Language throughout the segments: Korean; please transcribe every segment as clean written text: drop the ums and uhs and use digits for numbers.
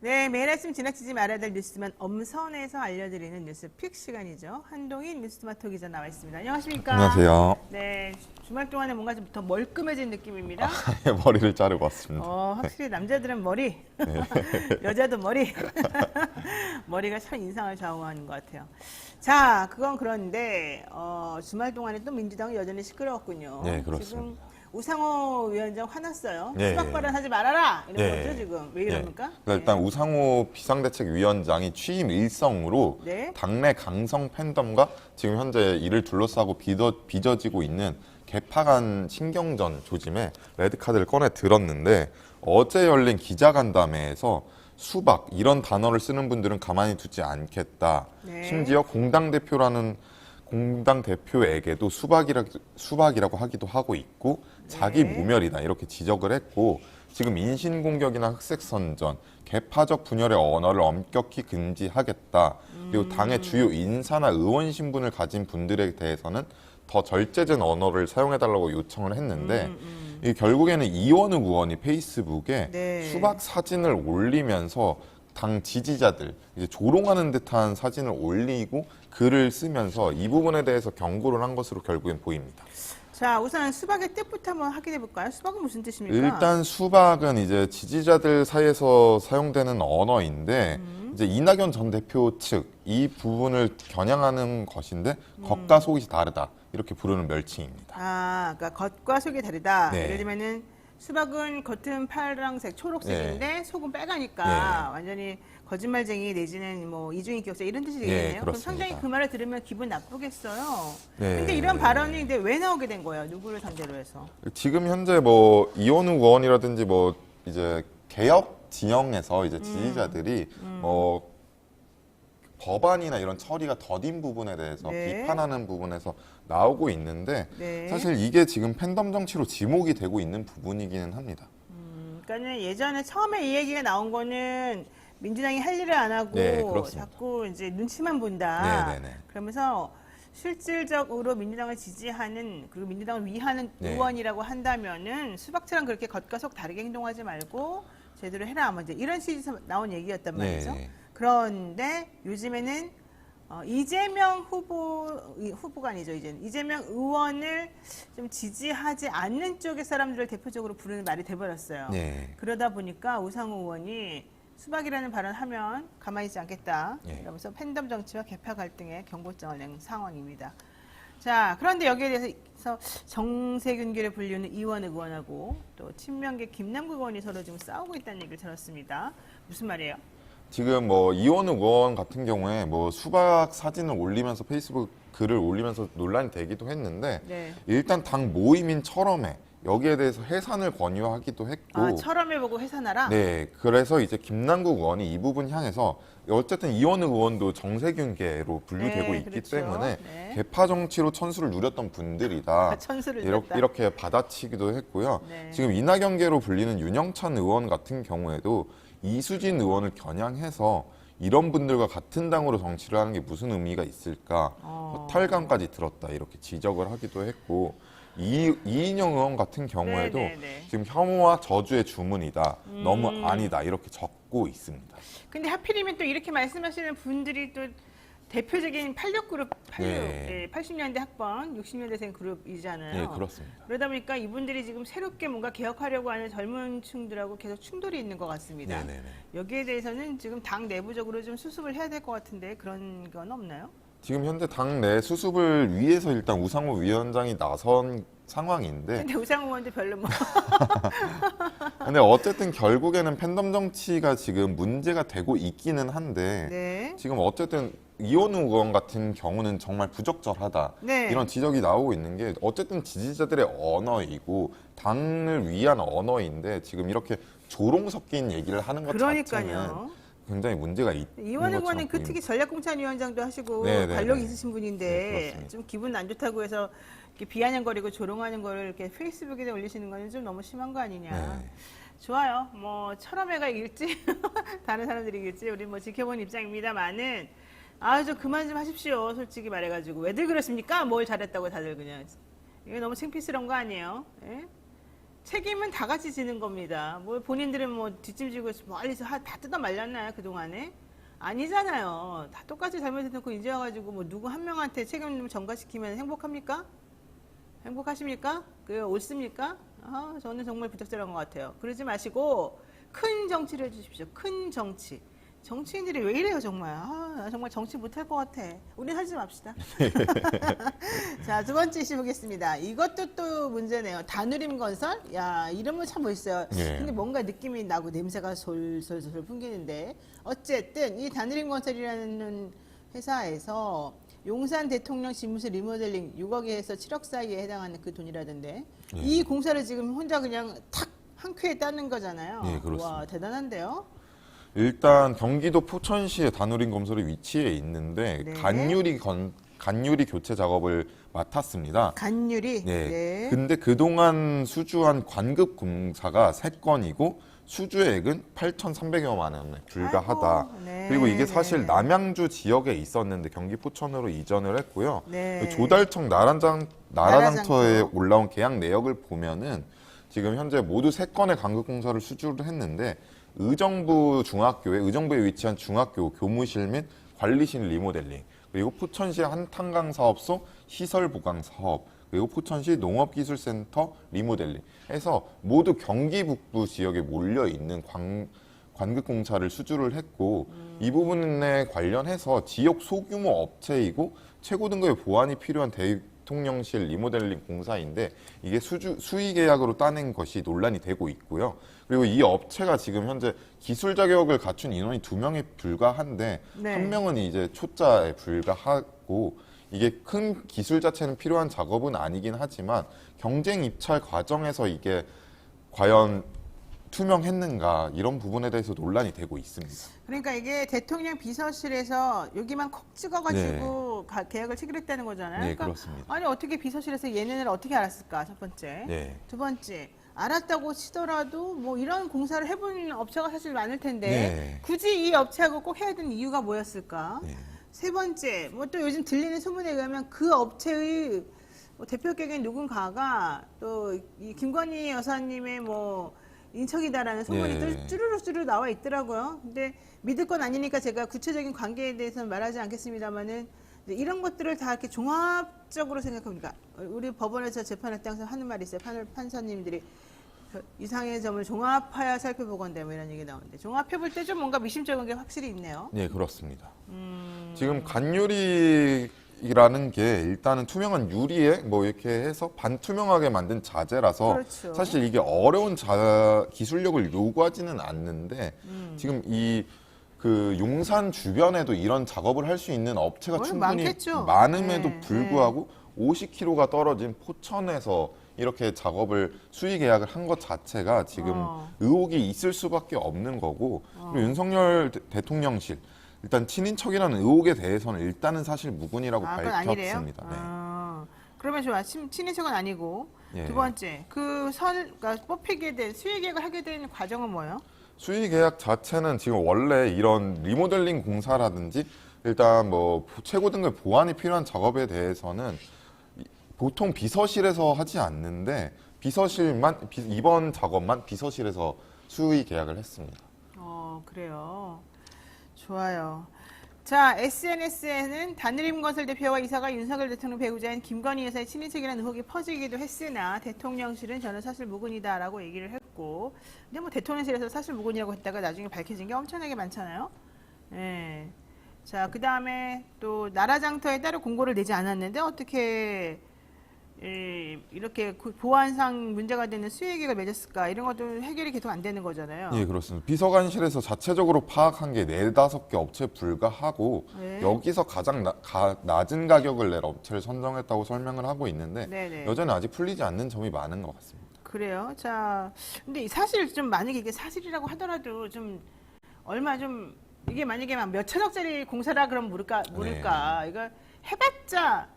네, 매일 아침 지나치지 말아야 될 뉴스만 엄선해서 알려드리는 뉴스픽 시간이죠. 한동인 뉴스토마토 기자 나와 있습니다. 안녕하십니까? 안녕하세요. 네, 주말 동안에 뭔가 좀 더 멀끔해진 느낌입니다. 머리를 자르고 왔습니다. 확실히 남자들은 머리, 여자도 머리. 머리가 참 인상을 좌우하는 것 같아요. 자, 그건 그런데 주말 동안에 또 민주당은 여전히 시끄러웠군요. 네, 그렇습니다. 지금 우상호 위원장 화났어요. 네. 수박 발언하지 말아라 이런 네. 거죠 지금. 왜 이럽니까? 그러니까 일단 우상호 비상대책위원장이 취임 일성으로 네. 당내 강성 팬덤과 지금 현재 이를 둘러싸고 빚어지고 있는 개파간 신경전 조짐에 레드카드를 꺼내 들었는데 어제 열린 기자간담회에서 수박 이런 단어를 쓰는 분들은 가만히 두지 않겠다. 네. 심지어 공당 대표에게도 수박이라고 하기도 하고 있고 자기 네. 모멸이다 이렇게 지적을 했고 지금 인신공격이나 흑색선전, 개파적 분열의 언어를 엄격히 금지하겠다. 그리고 당의 주요 인사나 의원 신분을 가진 분들에 대해서는 더 절제된 언어를 사용해달라고 요청을 했는데 이 결국에는 이원우 의원이 페이스북에 네. 수박 사진을 올리면서 당 지지자들 이제 조롱하는 듯한 사진을 올리고 글을 쓰면서 이 부분에 대해서 경고를 한 것으로 결국엔 보입니다. 자, 우선 수박의 뜻부터 한번 확인해 볼까요? 수박은 무슨 뜻입니까? 일단 수박은 이제 지지자들 사이에서 사용되는 언어인데 이제 이낙연 전 대표 측 이 부분을 겨냥하는 것인데 겉과 속이 다르다 이렇게 부르는 멸칭입니다. 아, 그러니까 겉과 속이 다르다. 네. 예를 들면은 수박은 겉은 파란색, 초록색인데 속은 빨가니까 네. 완전히 거짓말쟁이 내지는 뭐 이중인격자 이런 뜻이 네, 되겠네요. 그럼 그렇습니다. 상당히 그 말을 들으면 기분 나쁘겠어요. 네. 근데 이런 발언이 이제 왜 나오게 된 거예요? 누구를 상대로 해서? 지금 현재 뭐 이원우 의원이라든지 뭐 이제 개혁 진영에서 이제 지지자들이 뭐 법안이나 이런 처리가 더딘 부분에 대해서 네. 비판하는 부분에서 나오고 있는데 네. 사실 이게 지금 팬덤 정치로 지목이 되고 있는 부분이기는 합니다. 그러니까는 예전에 처음에 이 얘기가 나온 거는 민주당이 할 일을 안 하고 네, 그렇습니다. 자꾸 이제 눈치만 본다. 네, 네, 네. 그러면서 실질적으로 민주당을 지지하는 그리고 민주당을 위하는 네. 의원이라고 한다면은 수박처럼 그렇게 겉과 속 다르게 행동하지 말고 제대로 해라. 뭐 이제 이런 식에서 나온 얘기였단 말이죠. 네. 그런데 요즘에는 이재명 후보가 아니죠, 이제는. 이재명 의원을 좀 지지하지 않는 쪽의 사람들을 대표적으로 부르는 말이 돼버렸어요. 네. 그러다 보니까 우상호 의원이 수박이라는 발언하면 가만히 있지 않겠다. 네. 이러면서 팬덤 정치와 개파 갈등의 경고장을 낸 상황입니다. 자, 그런데 여기에 대해서 정세균계를 불리는 이원우 의원하고 또 친명계 김남국 의원이 서로 지금 싸우고 있다는 얘기를 들었습니다. 무슨 말이에요? 지금 뭐 이원우 의원 같은 경우에 뭐 수박 사진을 올리면서 페이스북 글을 올리면서 논란이 되기도 했는데 네. 일단 당 모임인 철험회 여기에 대해서 해산을 권유하기도 했고 아, 철험해 보고 해산하라? 네, 그래서 이제 김남국 의원이 이 부분 향해서 어쨌든 이원우 의원도 정세균계로 분류되고 네, 있기 그렇죠. 때문에 네. 개파 정치로 천수를 누렸던 분들이다. 천수를 누렸다. 이렇게 받아치기도 했고요. 네. 지금 이낙연계로 불리는 윤영찬 의원 같은 경우에도 이수진 의원을 겨냥해서 이런 분들과 같은 당으로 정치를 하는 게 무슨 의미가 있을까? 허탈감까지 들었다 이렇게 지적을 하기도 했고 이인영 의원 같은 경우에도 네, 네, 네. 지금 혐오와 저주의 주문이다. 너무 아니다. 이렇게 적고 있습니다. 근데 하필이면 또 이렇게 말씀하시는 분들이 또 대표적인 86그룹, 네. 80년대 학번, 60년대생 그룹이잖아요. 네, 그렇습니다. 그러다 보니까 이분들이 지금 새롭게 뭔가 개혁하려고 하는 젊은 층들하고 계속 충돌이 있는 것 같습니다. 네네네. 여기에 대해서는 지금 당 내부적으로 좀 수습을 해야 될 것 같은데 그런 건 없나요? 지금 현재 당내 수습을 위해서 일단 우상호 위원장이 나선 상황인데 근데 우상호 의원도 별로 뭐 근데 어쨌든 결국에는 팬덤 정치가 지금 문제가 되고 있기는 한데 네. 지금 어쨌든 이원우 의원 같은 경우는 정말 부적절하다 네. 이런 지적이 나오고 있는 게 어쨌든 지지자들의 언어이고 당을 위한 언어인데 지금 이렇게 조롱 섞인 얘기를 하는 것 자체는 그러니까요. 굉장히 문제가 있는 이원우 것처럼 의원은 그 보입니다. 특히 전략공천위원장도 하시고 네, 네, 관력이 네. 있으신 네, 분인데 그렇습니다. 좀 기분 안 좋다고 해서 이렇게 비아냥거리고 조롱하는 거를 이렇게 페이스북에 올리시는 거는 좀 너무 심한 거 아니냐. 네. 좋아요. 뭐 철험회가 이길지 다른 사람들이 이길지 우리 뭐 지켜보는 입장입니다만은 좀 그만 좀 하십시오. 솔직히 말해가지고 왜들 그렇습니까? 뭘 잘했다고 다들 그냥 이게 너무 창피스러운 거 아니에요? 예? 책임은 다 같이 지는 겁니다. 뭐 본인들은 뭐 뒷짐지고 멀리서 다 뜯어 말렸나요 그동안에? 아니잖아요. 다 똑같이 잘못해놓고 이제 와가지고 뭐 누구 한 명한테 책임을 전가시키면 행복합니까? 행복하십니까? 그게 옳습니까? 저는 정말 부적절한 것 같아요. 그러지 마시고 큰 정치를 해주십시오. 큰 정치. 정치인들이 왜 이래요 정말. 나 정말 정치 못할 것 같아. 우리 하지 맙시다. 자, 두 번째 이슈 보겠습니다. 이것도 또 문제네요. 다누림 건설? 야, 이름은 참 멋있어요. 예. 근데 뭔가 느낌이 나고 냄새가 솔솔솔 풍기는데 어쨌든 이 다누림 건설이라는 회사에서 용산 대통령 집무실 리모델링 6억에서 7억 사이에 해당하는 그 돈이라던데 예. 이 공사를 지금 혼자 그냥 탁 한 큐에 따는 거잖아요. 예, 그렇습니다. 와, 대단한데요. 일단 경기도 포천시의 다누림 건설이 위치해 있는데 네. 간유리 교체 작업을 맡았습니다. 간유리. 네. 네. 근데 그동안 수주한 관급 공사가 3건이고 수주액은 8,300여만 원에 불과하다. 아이고, 네, 그리고 이게 사실 네. 남양주 지역에 있었는데 경기 포천으로 이전을 했고요. 네. 조달청 나라장터에 나라장터. 올라온 계약 내역을 보면은 지금 현재 모두 3건의 관급 공사를 수주를 했는데 의정부에 위치한 중학교 교무실 및 관리실 리모델링, 그리고 포천시 한탄강 사업소 시설 보강 사업, 그리고 포천시 농업기술센터 리모델링 해서 모두 경기 북부 지역에 몰려 있는 관급 공사를 수주를 했고 이 부분에 관련해서 지역 소규모 업체이고 최고 등급의 보안이 필요한 대통령실 리모델링 공사인데 이게 수의 계약으로 따낸 것이 논란이 되고 있고요. 그리고 이 업체가 지금 현재 기술 자격을 갖춘 인원이 2명에 불과한데 네. 한 명은 이제 초짜에 불과하고 이게 큰 기술 자체는 필요한 작업은 아니긴 하지만 경쟁 입찰 과정에서 이게 과연 투명했는가 이런 부분에 대해서 논란이 되고 있습니다. 그러니까 이게 대통령 비서실에서 여기만 콕 찍어가지고 계약을 체결했다는 거잖아요. 네, 그러니까 그렇습니다. 아니 어떻게 비서실에서 얘네를 어떻게 알았을까? 첫 번째. 네. 두 번째. 알았다고 치더라도 뭐 이런 공사를 해본 업체가 사실 많을 텐데 네. 굳이 이 업체하고 꼭 해야 되는 이유가 뭐였을까? 네. 세 번째, 뭐 또 요즘 들리는 소문에 의하면 그 업체의 뭐 대표격인 누군가가 또 이 김건희 여사님의 뭐 인척이다라는 소문이 네. 쭈루루 나와 있더라고요. 근데 믿을 건 아니니까 제가 구체적인 관계에 대해서는 말하지 않겠습니다만은 이런 것들을 다 이렇게 종합적으로 생각합니다. 우리 법원에서 재판할 때 항상 하는 말이 있어요. 판사님들이 이상의 점을 종합하여 살펴보건대 뭐 이런 얘기 나오는데 종합해볼 때 좀 뭔가 미심쩍은 게 확실히 있네요. 네, 그렇습니다. 지금 간유리라는 게 일단은 투명한 유리에 뭐 이렇게 해서 반투명하게 만든 자재라서 그렇죠. 사실 이게 어려운 기술력을 요구하지는 않는데 지금 그 용산 주변에도 이런 작업을 할 수 있는 업체가 충분히 많겠죠. 많음에도 네, 불구하고 50km가 떨어진 포천에서 이렇게 작업을 수의 계약을 한 것 자체가 지금 의혹이 있을 수밖에 없는 거고 그리고 윤석열 대통령실 일단 친인척이라는 의혹에 대해서는 일단은 사실 무근이라고 그건 아니래요? 밝혔습니다. 네. 그러면 좋아. 친인척은 아니고 예. 두 번째 그러니까 뽑히게 된 수의 계획을 하게 된 과정은 뭐예요? 수의 계약 자체는 지금 원래 이런 리모델링 공사라든지 일단 뭐 최고 등급 보안이 필요한 작업에 대해서는 보통 비서실에서 하지 않는데 이번 작업만 비서실에서 수의 계약을 했습니다. 그래요. 좋아요. 자, SNS에는 다누림건설 대표와 이사가 윤석열 대통령 배우자인 김건희 여사의 친인척이라는 의혹이 퍼지기도 했으나 대통령실은 저는 사실 무근이다라고 얘기를 했고 근데 뭐 대통령실에서 사실 무근이라고 했다가 나중에 밝혀진 게 엄청나게 많잖아요. 네. 자, 그 다음에 또 나라장터에 따로 공고를 내지 않았는데 어떻게 이렇게 보안상 문제가 되는 수혜계획을 맺었을까 이런 것도 해결이 계속 안 되는 거잖아요. 예, 그렇습니다. 비서관실에서 자체적으로 파악한 게 4-5개 업체에 불과하고 네. 여기서 가장 낮은 가격을 낼 업체를 선정했다고 설명을 하고 있는데 네네. 여전히 아직 풀리지 않는 점이 많은 것 같습니다. 그래요. 자, 근데 사실 좀 만약에 이게 사실이라고 하더라도 좀 얼마 좀 이게 만약에 막 몇천억짜리 공사라 그러면 모를까. 이거 해봤자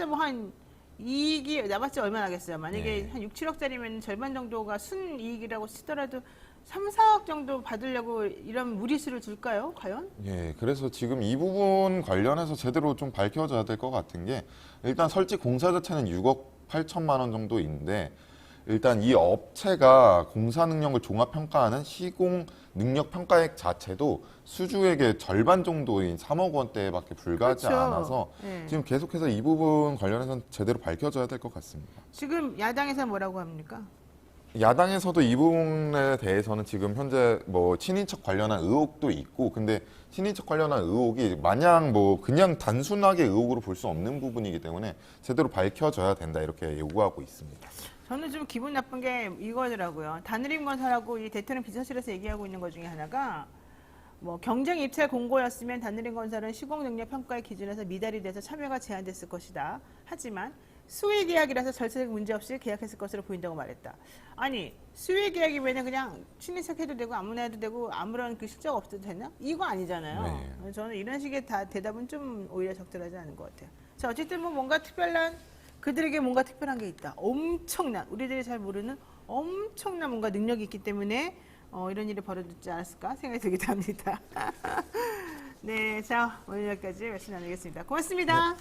뭐 한 이익이 나봤자 얼마 나겠어요. 만약에 한 6, 7억짜리면 절반 정도가 순이익이라고 치더라도 3, 4억 정도 받으려고 이런 무리수를 둘까요? 과연? 예, 그래서 지금 이 부분 관련해서 제대로 좀 밝혀져야 될 것 같은 게 일단 설치 공사 자체는 6억 8천만 원 정도인데 일단 이 업체가 공사 능력을 종합 평가하는 시공 능력 평가액 자체도 수주액의 절반 정도인 3억 원대밖에 불과하지 그렇죠. 않아서 네. 지금 계속해서 이 부분 관련해서는 제대로 밝혀져야 될 것 같습니다. 지금 야당에서 뭐라고 합니까? 야당에서도 이 부분에 대해서는 지금 현재 뭐 친인척 관련한 의혹도 있고, 근데 친인척 관련한 의혹이 마냥 뭐 그냥 단순하게 의혹으로 볼 수 없는 부분이기 때문에 제대로 밝혀져야 된다 이렇게 요구하고 있습니다. 저는 좀 기분 나쁜 게 이거더라고요. 단일임 건설하고 이 대통령 비서실에서 얘기하고 있는 것 중에 하나가 뭐 경쟁 입찰 공고였으면 단일임 건설은 시공 능력 평가의 기준에서 미달이 돼서 참여가 제한됐을 것이다. 하지만 수의 계약이라서 절차적 문제 없이 계약했을 것으로 보인다고 말했다. 아니 수의 계약이면 그냥 친인척 해도 되고 아무나 해도 되고 아무런 그 실적 없어도 되나? 이거 아니잖아요. 네. 저는 이런 식의 대답은 좀 오히려 적절하지 않은 것 같아요. 자 어쨌든 뭐 뭔가 특별한 그들에게 뭔가 특별한 게 있다. 엄청난 우리들이 잘 모르는 엄청난 뭔가 능력이 있기 때문에 이런 일이 벌어지지 않았을까 생각이 들기도 합니다. 네, 자 오늘 여기까지 말씀 나누겠습니다. 고맙습니다. 네.